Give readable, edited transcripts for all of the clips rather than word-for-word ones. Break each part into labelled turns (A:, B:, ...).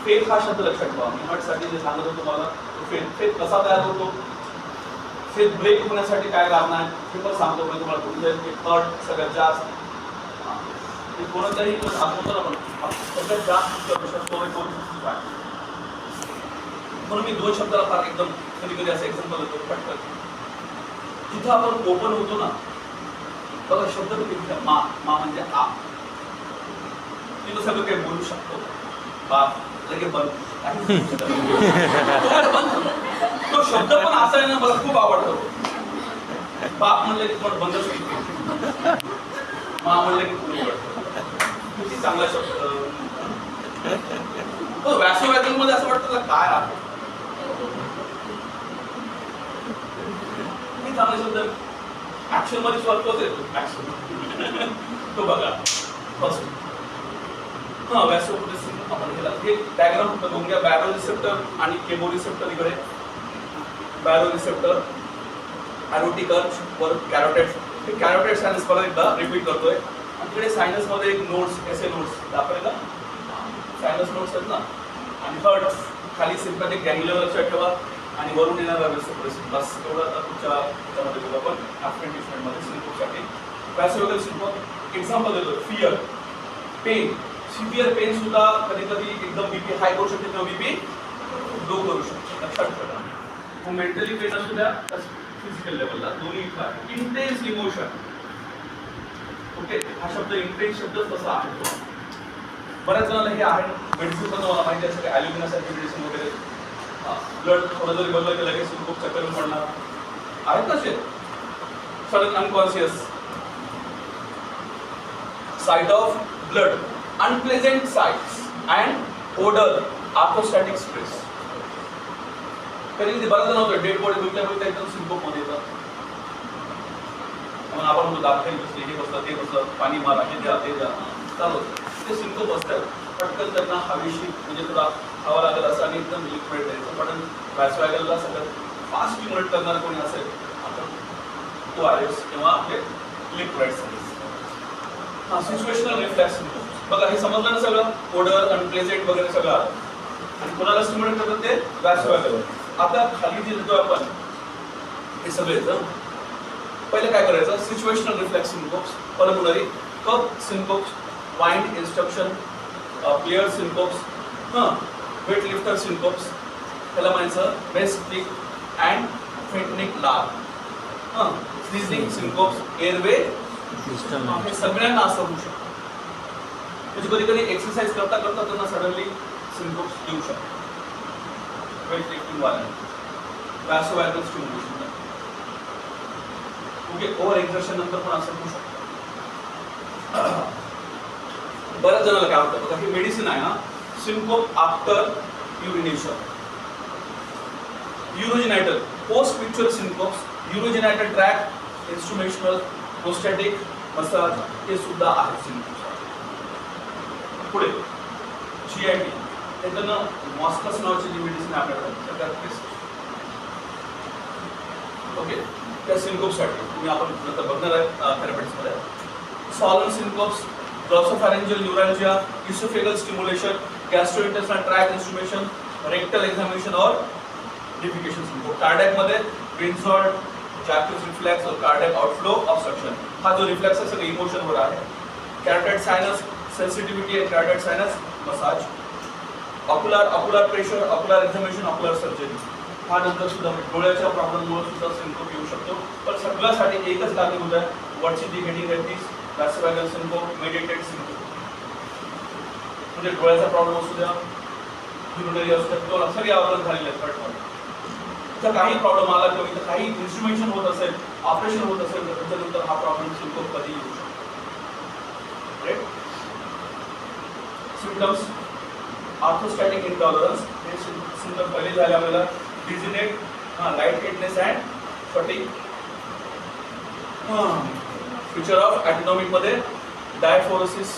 A: Fake हा शब्द लक्षात ठेवा. साठी जे सांगत होतो तुम्हाला फेक कसा तयार होतो, फेक ब्रेक होण्यासाठी काय कारण आहे हे पण सांगतो. म्हणजे तुम्हाला कुठे हर्ट सगळ्यात जास्त कोणत्याही दाखवतो ना आपण सगळ्यात जास्त म्हणून मी दोन शब्दाला फार एकदम कधी कधी असं एक्झाम्पल देतो पटकन. जिथं आपण ओपन होतो ना बघा शब्द किती मा मा म्हणजे आ, तिथं सगळं काही बोलू शकतो. बाप लगे बंद तो शब्द पण असा आहे ना मला खूप आवडतो. बाप म्हणलं की पण बंद शकतो, मा म्हणलं की पुढे पडतो. किती चांगला शब्द. व्यासोव्याकरण मध्ये असं वाटतं काय आहे चांगला शब्द. ऍक्शन मध्ये स्वतःच येतो ऍक्शन तो बघा फर्स्ट. हा व्यासोव्याकरण आपण केला हे डायग्राम होतं बघून घ्या. बॅरो रिसेप्टर आणि केमो रिसेप्टर इकडे. बॅरो रिसेप्टर ॲरोटिकल वर कॅरोटेड. हे कॅरोटेड सायनस परत एकदा रिपीट करतोय. आणि तिकडे सायनस मध्ये एक नोट्स एसे नोट्स दाखवले सायनस नोट्स आहेत ना. आणि हर्ट खाली सिम्पॅथिक गॅंग्लियन लक्षात ठेवा आणि वरून येणारा रिसेप्टर बस एवढं तुमच्या त्यामध्ये बघू आपण आफ्टर ट्रीटमेंटमध्ये सिम्पोसाठी. व्यासोव्याकरण सिम्पल एक्झाम्पल देतो. फिअर, पेन, सिव्हिअर पेन सुद्धा कधी कधी एकदम बीपी हाय करू शकते किंवा बीपी लो करू शकते. लक्षात ठेवा. मग मेंटली पेन असू द्या फिजिकल लेवलला दोन्ही. Intense emotion. ओके हा शब्द इंटेन्स शब्द तसा आहे. बऱ्याच जणांना हे आहे मेडिसिन पण मला माहिती असं ॲल्युमिना सारखे मेडिसिन वगैरे ब्लड थोडं जरी बोललं की लगेच खूप चक्कर पडणार आहेत ना. Sudden unconscious sight of blood, unpleasant sights and odour, orthostatic stress. कधी बऱ्याच जण होतं डेड बॉडी बघता एकदम सिम्पल मध्ये येतात. मग आपण म्हणतो दात काही बसले हे बसलं ते बसलं पाणी मारा हे द्या ते द्या चालू ते सिम्पल बसतात. पटकन त्यांना हवेशी म्हणजे थोडा हवा लागेल असं आणि एकदम लिक्विड द्यायचं. पण व्यासोव्याकरणला सगळ्यात फास्ट स्टिम्युलेट करणार कोणी असेल आपण तो आयस किंवा आपले लिक्विड सर्विस. हा सिच्युएशनल रिफ्लेक्स बघा हे समजलं ना सगळं. ओडर अनप्लेझेंट वगैरे सगळं आणि कोणाला स्टिम्युलेट करतात ते व्यासोव्याकरण. आता खाली जे देतो आपण हे सगळे पहिले काय करायचं. Situational reflex syncopes, pulmonary cough syncopes, wind instruction, player syncopes, weight lifter syncopes, त्याला म्हणायचं बेस्ट क्लिक अँड फेंटनिक लाभ, स्नीजिंग सिन्कोप्स, एअरवे सिस्टम. हे सगळ्यांना असं होऊ शकतं. म्हणजे कधी कधी एक्सरसाइज करता करता त्यांना सडनली सिन्कोप्स येऊ शकतो. वेट लिफ्टिंग वाले व्यासोव्याकरण स्टिम्युलेशन. ओके ओव्हर एक्झर्शन नंतर पण असं होऊ शकतं. बऱ्याच जणांना काय होतं बघा हे मेडिसिन आहे ना. Syncope after urination, urogenital, post पिक्चर syncopes, urogenital tract, instrumentation, prostatic massage हे सुद्धा आहेत सिन्कोप्स. पुढे GIT हे त्यांना मॉस्कस नावाची जी मेडिसिन आपल्याकडे ओके त्या सिन्कोपसाठी तुम्ही आपण नंतर बघणार आहे थेरपीमध्ये. Swallow syncopes, glossopharyngeal neuralgia, oesophageal stimulation, gastrointestinal tract instrumentation, rectal examination और डिफिकेशन सिन्कोप. कार्डियक मध्ये ब्रेनसॉल्ट, जॅक्युस रिफ्लेक्स और कार्डियक आउटफ्लो ऑब्स्ट्रक्शन. हा जो रिफ्लेक्स आहे सगळं इमोशनवर आहे. Carotid sinus sensitivity and carotid sinus massage. Ocular pressure, ocular examination, ocular surgery. हा नंतर सुद्धा डोळ्याच्या प्रॉब्लेममुळे सुद्धा सिन्कोप येऊ शकतो. पण सगळ्यासाठी एकच लागू होत आहे. व्हॉट्स दी हेडिंग आहे तीच व्यासोव्याकरण सिन्कोप, मेडिटेड सिन्कोप. म्हणजे डोळ्याचा प्रॉब्लेम असू द्या, युरिनरी असू द्या, किंवा सगळे आवरण झालेले आहेत फटमध्ये. तर काही प्रॉब्लेम आला किंवा इथं काही इन्स्ट्रुमेंटेशन होत असेल, ऑपरेशन होत असेल तर त्याच्यानंतर हा प्रॉब्लेम सिन्कोप कधी येऊ शकतो. राईट. सिम्पटम्स आर्थोस्टॅटिक इंटॉलरन्स हे सिम्पटम पहिले झाले आपल्याला. Dizziness, light headedness and fatigue. Features of autonomic मध्ये diaphoresis,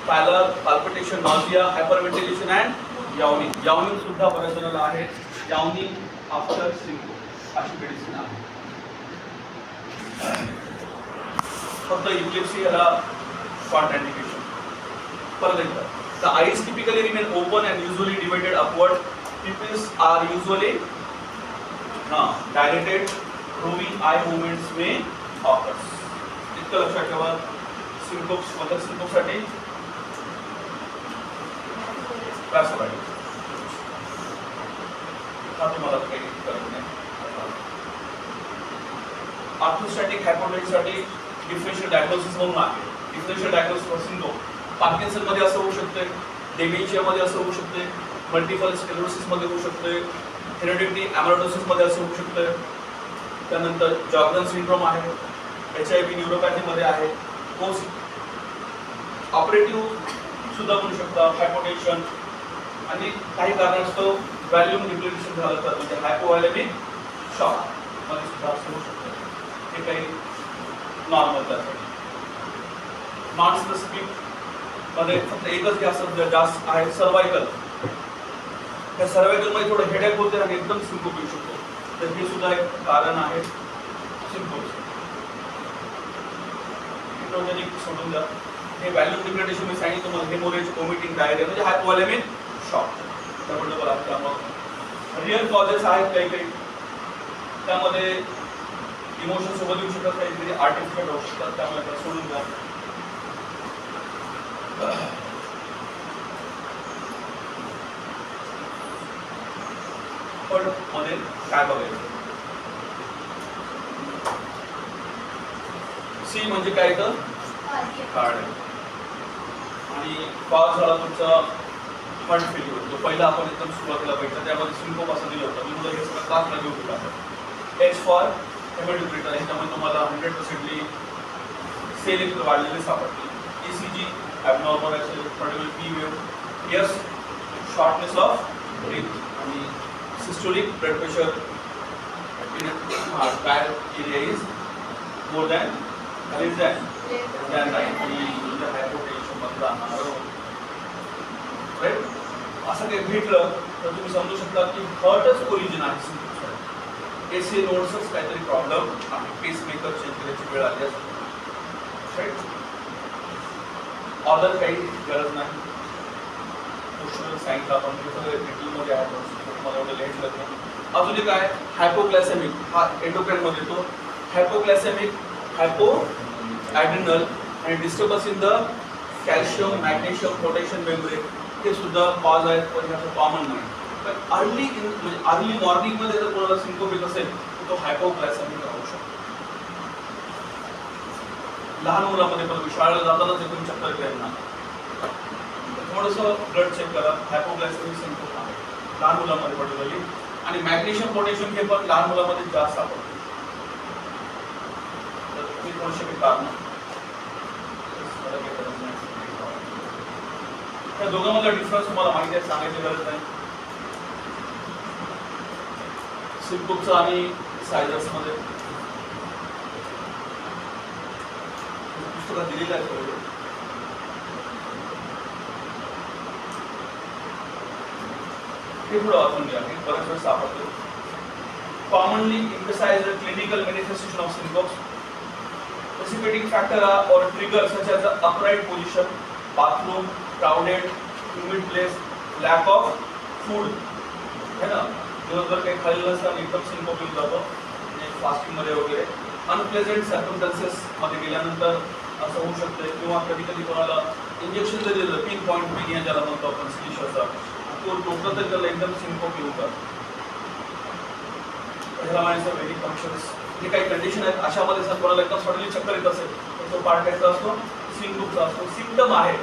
A: pallor, palpitation, nausea, hyperventilation and yawning. Yawning सुद्धा बऱ्याच जणांना आहे. यावनिंग आफ्टर सिन्कोप अशी मेडिसिन आहे. फक्त इपिलेप्सी याला कॉन्ट्राइंडिकेशन. परत एकदा The eyes typically remain open and usually divided upward. Pupils are usually dilated. Roving eye movements may occur. इतकं लक्षात ठेवा. सिंकोप्स मध्ये सिंकोपसाठी व्यासोबाई हा तुम्हाला काही कळत नाही. ऑर्थोस्टॅटिक हायपोटेन्सिससाठी डिफरन्शियल डायग्नोसिस म्हणून आहे. Differential diagnosis for syndrome Parkinson मध्ये असं होऊ शकते, डेमेन्शिया मध्ये असं होऊ शकते, मल्टिपल स्क्लेरोसिस मध्ये होऊ शकते, हेरेडिटरी अॅमलोडोसिस मध्ये असं होऊ शकते. त्यानंतर जॉर्गन सिंड्रोम आहे, HIV न्यूरोपॅथी मध्ये आहे, पोस्ट ऑपरेटिव्ह सुद्धा म्हणू शकता हायपोटेन्शन आणि काही कारणास्तव व्हॅल्यूम डिप्लेशन झालं तर म्हणजे हायपोव्हॅलेमिक शॉक मध्ये सुद्धा असं होऊ शकतं. हे काही नॉर्मल त्यासाठी. नॉन स्पेसिफिक मध्ये फक्त एकच जास्त आहे सर्वायकल. त्या सर्वायकल मध्ये थोडं हेडेक होते आणि एकदम सिंकोप येऊ शकतो. तर हे सुद्धा एक कारण आहे सिंकोप. हिप्नोजेनिक सोडून द्या. हे व्हॅल्यूम डिप्लेशन मी सांगितलं तुम्हाला, हेमोरेज, व्हॉमिटिंग, डायरिया म्हणजे हायपोव्हॅलेमिक शॉक त्यामुळे बरं आहे. त्यामुळे रिअल कॉजेस आहेत काही काही, त्यामध्ये इमोशन सोबत येऊ शकतात, काहीतरी आर्टिफिशियल होऊ शकतात, त्यामुळे त्या सोडून द्या. पण मध्ये काय बघायचं, सी म्हणजे काय तर कार्ड आहे आणि कॉज झाला तुमचा फंड फेल्युअर. तो पहिला आपण एकदम सुरुवातीला बघितला, त्यामध्ये सिंकोप असं दिलं होतं. मी मुलं हे सगळं क्लासला घेऊ शकता. एच फॉर हेमेटोक्रिटर आहे, त्यामुळे तुम्हाला 100%ली सेल इथं वाढलेले सापडतील. ECG ॲबनॉर्मल असेल, particular P wave, yes shortness of breath आणि सिस्टोलिक ब्लड प्रेशर इन काय area is more than less than 90 म्हणजे हायपोटेन्शन मधला राईट. असं काही भेटलं तर तुम्ही समजू शकता की हर्टच ओरिजिन आहे. AC नोड्सच काहीतरी प्रॉब्लेम आहे, पेसमेकर चेंज करायची वेळ आली असते राईट. ऑर्डर काही गरज नाही. पोस्चरल सांगितलं आपण ते सगळे डिटेलमध्ये आहे, तुम्हाला एवढं लिहायचं नाही. अजून एक आहे हायपोग्लायसेमिक, हा एंडोक्राइन मध्ये येतो. हायपोग्लायसेमिक, हायपो ॲड्रिनल आणि disturbance in the calcium, magnesium, potassium membrane हे सुद्धा कॉज आहेत, पण ह्याचं कॉमन नाही. पण अर्ली मॉर्निंग मध्ये जर कोणाला सिंकोप येत असेल तर तो हायपोग्लायसेमिक राहू शकतो. लहान मुलामध्ये पण शाळेला जातानाच एकदम चक्कर येते ना, थोडंसं ब्लड चेक करा. हायपोग्लायसेमिक सिंकोप आहे लहान मुलांमध्ये पर्टिक्युलरली. आणि मॅग्नेशियम, पोटॅशियम हे पण लहान मुलांमध्ये जास्त सापडतं. तर तुम्ही थोडेसे कारण त्या दोघांमधला डिफरन्स तुम्हाला माहिती आहे, सांगायची गरज नाही. सिंकोपचा आणि सायझर्स मध्ये पुस्तकात दिलेलं आहे. हे थोडं वाचून घ्या, हे बऱ्याच वेळेस सापडतो. Commonly emphasize the clinical manifestation of syncope. Precipitating factor or trigger such as the upright position, bathroom, crowded, humid place, lack of food. है ना, दिवसभर काही खाल्लं नसतं आणि एकदम सिंकोप येऊन जातो, म्हणजे फास्टिंग मध्ये वगैरे. अनप्लेझंट सर्कमस्टन्सेस मध्ये गेल्यानंतर असं होऊ शकतं. किंवा कधी कधी कोणाला इंजेक्शन जर दिलं, पिन पॉईंट पिनिया ज्याला म्हणतो आपण सिलिशचा, तो टोटल तर त्याला एकदम सिंकोप येऊ का. ह्याला म्हणायचं वेरिक फंक्शन्स, हे काही कंडिशन आहेत. अशामध्ये जर कोणाला एकदम सडनली चक्कर येत असेल तर तो पार्ट कायचा असतो, सिंकोपचा असतो. सिम्पटम आहे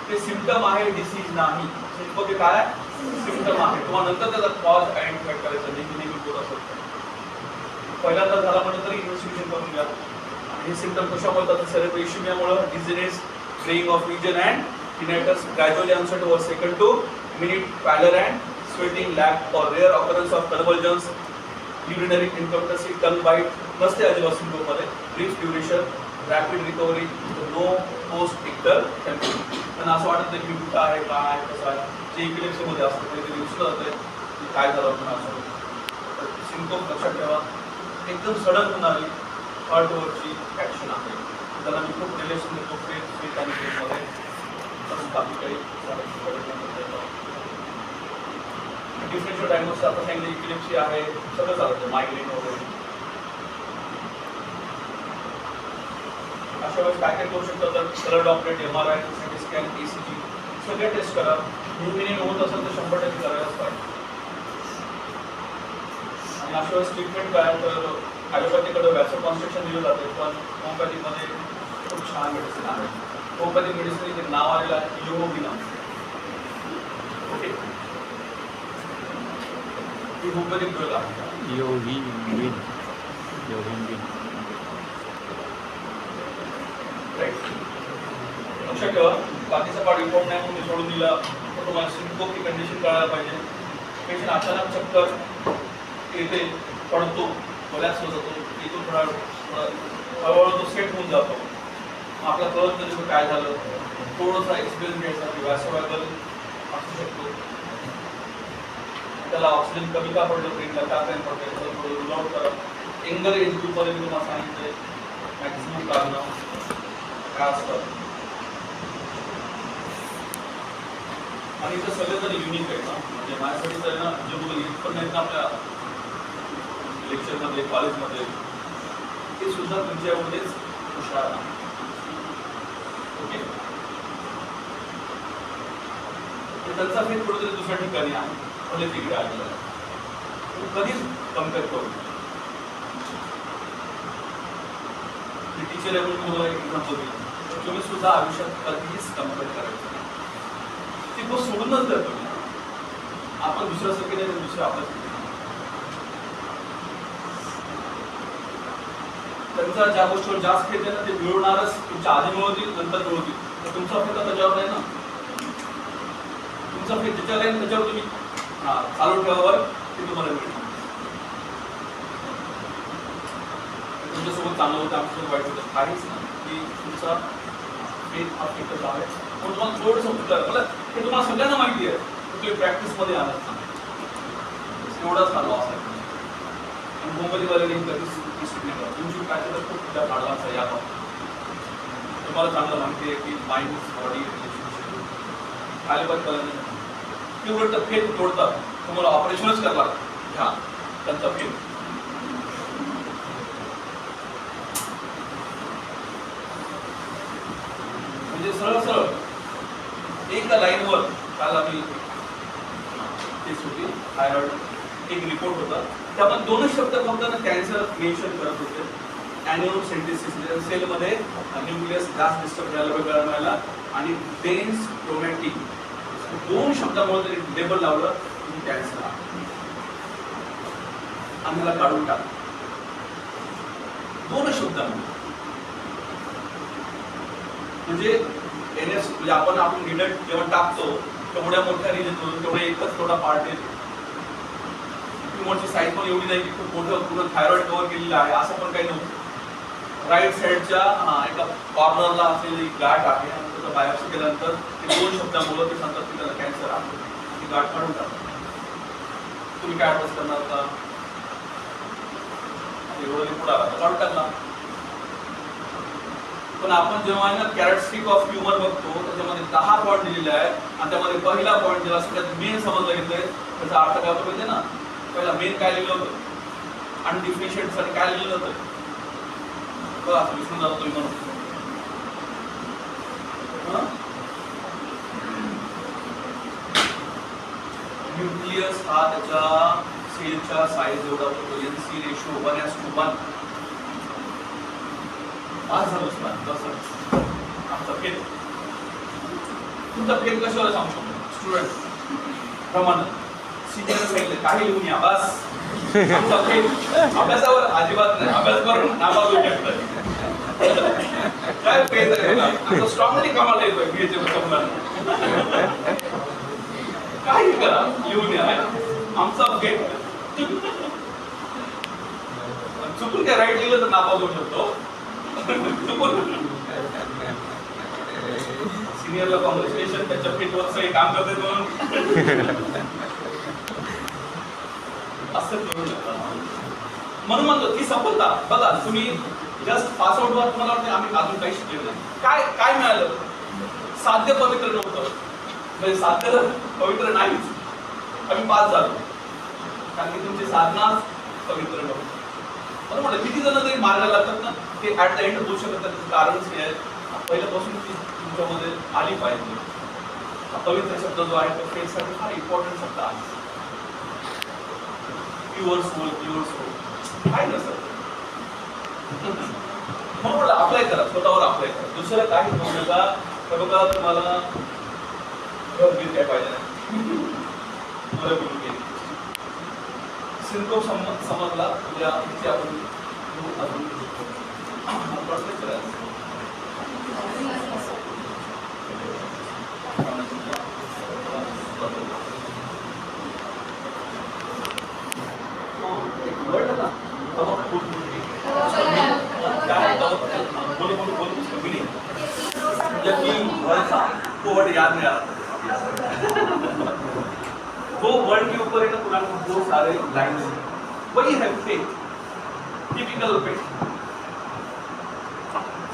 A: ते सिम्पटम आहे, डिसीज नाही. सिंकोप हे काय सिम्पटम आहे. तुम्हाला नंतर त्याचा कॉज आयडेंटिफाय करायचा, नेहमी होत असतो. पहिल्यांदा झाला म्हणून तरी इन्व्हेस्टिगेशन करून घ्या. हे सिम्पटम कशामुळे होतात, सेरेब्रोइशिमियामुळे, dizziness, greying of vision and tinnitus, gradually onset over second to minute, pallor and sweating, lack or rare occurrence of convulsions, urinary incontinency, tongue bite नसते अजिबात सिंड्रोममध्ये. brief duration, rapid recovery, no post ictal symptom. पण असं वाटत नाही की कुठं आहे, काय आहे, कसं आहे. जे इपिलेप्सीमध्ये असतं ते दिवसलं जातं की काय झालं म्हणून असं. सिम्पटम लक्षात ठेवा, एकदम सडन होणारी हार्टवरची ॲक्शन आहे. त्याला मी खूप रिलेशन देतो फेथ आणि फेथमध्ये. बाकी काही डिफरन्शियल डायग्नोसिस आता सांगितलं इपिलेप्सी आहे, सगळं चालतं, मायग्रेन वगैरे. अशा वेळेस काय काय करू शकतात तर colour Doppler, MRI, CT scan, ECG सगळे टेस्ट करा. नेहमी होत असेल तर 100% करायलाच पाहिजे. आणि अशा वेळेस ट्रीटमेंट काय तर ॲलोपॅथीकडे वॅसो कॉन्स्ट्रक्शन दिलं जाते, पण होमिओपॅथीमध्ये खूप छान मेडिसिन आहे. होमिओपॅथिक मेडिसिन नाव आलेलं आहे योगिना. ओके, ही होमिओपॅथिक ड्रग आहे. लक्षात ठेवा, बाकीचा पार्ट इन्फॉर्म नाही म्हणून सोडून दिला तर तुम्हाला सिम्पटोमची कंडिशन कळायला पाहिजे. पेशंट अचानक चक्कर येते, पडतो, कोलॅप्स होत जातो, इथून थोडा हळूहळू तो सेट होऊन जातो. आपला कळत नाही काय झालं, थोडंसा एक्सपिरियन्स घ्यायचा की व्हॅसोव्हायरल असू शकतो, त्याला ऑक्सिजन कमी का पडलं, ब्रेनला का काय पडलं, थोडं रूल आउट करा. एंगल एज ग्रुपमध्ये मी तुम्हाला सांगितलं मॅक्सिमम कारणं काय असतात. आणि इथं सगळे जर युनिक आहे ना, म्हणजे माझ्यासाठी तर ना जे मुलं येत पण नाहीत ना आपल्या लेक्चरमध्ये, कॉलेजमध्ये, ते सुद्धा तुमच्यामध्येच हुशार आहे. ओके, त्यांचा फेट कुठेतरी दुसऱ्या ठिकाणी आहे, भले तिकडे आलेला आहे, कधीच कम्पेअर करू. टीचर आहे म्हणून तुम्हाला एक एक्झाम्पल दिलं, तुम्ही सुद्धा आयुष्यात कधीच कम्पेअर करायचं नाही. ती गोष्ट सोडूनच द्या तुम्ही. आपण दुसऱ्यासारखे नाही तर दुसरं आपल्यासारखे. त्यांचा ज्या गोष्टीवर जास्त खेळ आहे ना ते मिळवणारच, तुमच्या आधी मिळवतील, नंतर मिळवतील. तर तुमचा फेक त्याच्यावर नाही ना, तुमचा फेक ज्याच्यावर आहे त्याच्यावर तुम्ही चालू ठेवावर ते तुम्हाला मिळेल. तुमच्यासोबत चांगलं होतं, आमच्यासोबत वाईट होतं, काहीच ना, की तुमचा फेक हा फेकच आहे. पण तुम्हाला थोडंसं उत्तर मला हे तुम्हाला सगळ्यांना माहिती आहे, तुम्ही प्रॅक्टिसमध्ये आलात ना, एवढाच हा लॉस आहे. आणि मुंबईवाले कधीच तुमची काय तर खूप त्या काढवायचा या पण तुम्हाला चांगलं माहिती आहे की माइंड बॉडी रिलेशनशिप अलिबात कळलं ते उलट फेक तोडतात. तुम्हाला ऑपरेशनच करावं लागतं घ्या त्यांचा फेक. म्हणजे सरळ सरळ एका लाईनवर काल आम्ही तेच होती थायरॉइड एक रिपोर्ट होता, त्यामध्ये 2 शब्द फक्त कॅन्सर मेन्शन करत होते. ॲनिओसेंटेसिस सेलमध्ये न्यूक्लियस जास्त डिस्टर्ब व्हायला आणि डेन्स क्रोमॅटिक 2 शब्दामुळे तरी लेबल लावलं की कॅन्सर आहे आणि त्याला काढून टाक. 2 शब्दांमध्ये म्हणजे एनएस म्हणजे आपण निडट जेव्हा टाकतो तेवढ्या मोठ्या रिजनमधून तेवढे एकच थोडा पार्ट येतो. ट्युमरची साईज पण एवढी नाही की खूप मोठं पूर्ण थायरॉइड कव्हर केलेलं आहे असं पण काही नव्हतं. राईट साईडच्या एका कॉर्नरला असलेली गाठ आहे आणि त्याचा बायोप्सी केल्यानंतर ते 2 शब्दामुळे ते सांगतात की त्याला कॅन्सर आहे, ती गाठ काढून टाकतात. तुम्ही काय ॲडवाइस करणार का? एवढं रिपोर्ट आला तर काढून टाकला. पण आपण जेव्हा ना कॅरेक्टरिस्टिक ऑफ ट्युमर बघतो त्याच्यामध्ये 10 पॉईंट दिलेले आहे आणि त्यामध्ये पहिला पॉईंट ज्याला सगळ्यात मेन समजलं गेलंय त्याचा अर्थ काय होतो माहिती ना. पहिला मेन काय लिहिलं होतं आणि डिफिशियंट साठी काय लिहिलं होतं बघा, विसरून जातो तुम्ही म्हणून. न्यूक्लियस हा त्याच्या सेलच्या साईज एवढा होतो, NC रेशो 1:1. आमचा फेल तुमचा फेल कशावर सांगू शकतो स्टुडंट प्रमाण सिनियर सांगितलं काही लिहून या बस. आमचा फेल अभ्यासावर अजिबात नाही, अभ्यास करून नापास होऊ शकतं. काय फेल आहे स्ट्रॉंगली कामाला येतोय बीएच्या मुलांना. काही करा लिहून या आमचा फेल. चुकून काय राईट लिहिलं तर नापास होऊ शकतो. सिनियरला कॉंग्रॅच्युलेशन, त्याच्या फिटवर सगळे काम करते म्हणून असं करू शकता. म्हणून म्हणतो ती सफलता बघा, तुम्ही जस्ट पास आउट वर तुम्हाला वाटतं आम्ही अजून काही शिकलेलो नाही. काय काय मिळालं? साध्य पवित्र नव्हतं, म्हणजे साध्य पवित्र नाहीच, आम्ही पास झालो कारण की तुमची साधनाच पवित्र नव्हती. म्हणून म्हटलं किती जण तरी मार्ग लागतात ना, ते ऍट द एंड बोलू शकत त्याचं कारण हे आहे, पहिल्यापासून ती तुमच्यामध्ये आली पाहिजे. हा पवित्र शब्द जो आहे तो फेससाठी फार इम्पॉर्टंट शब्द आहे. प्युअर सोल काय नसतं. म्हणून मला अप्लाय करा, स्वतःवर अप्लाय करा. दुसरं काही म्हणू नका. तर बघा तुम्हाला घर बिल काय पाहिजे नाही, मला बिल केली सिंको समजला. उद्या तिथे आपण अजून प्रश्न करायचा. वो वर्ड याद नहीं आ रहा, वो वर्ड के ऊपर है ना कुरान में बहुत सारे लाइन्स हैं. वही है फेथ, टिपिकल फेथ.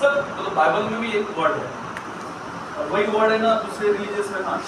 A: सर तो बाइबल में भी एक वर्ड है, और वही वर्ड है ना दूसरे रिलीजियस में. हाँ